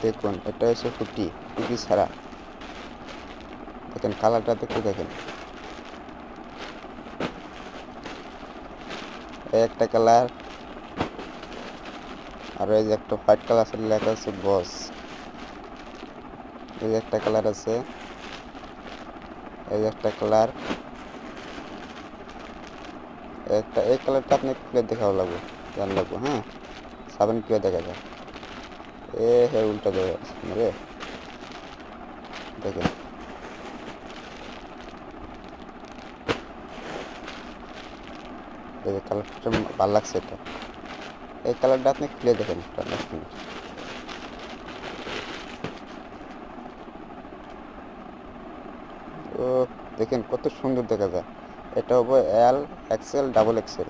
দেখুন এটা হচ্ছে ফুটি টুপি ছাড়া। দেখেন কালারটা দেখতে, দেখেন এই একটা কালার, আর এই যে একটা হোয়াইট কালার আছে, লেখা আছে বস। এই যে একটা কালার আছে, এই যে একটা কালার, একটা এই কালারটা আপনি খুলে দেখাও লাগবো, জান লাগবো। হ্যাঁ, সাবান কিভাবে দেখা যায়? হে উল্টা দেখা যাচ্ছে রে, দেখেন এই যে কালারটা ভালো লাগছে। এটা এই কালারটা আপনি খুলে দেখেন, ও দেখেন কত সুন্দর দেখা যায়। এটা হবে এল, এক্সেল, ডাবল এক্সেল।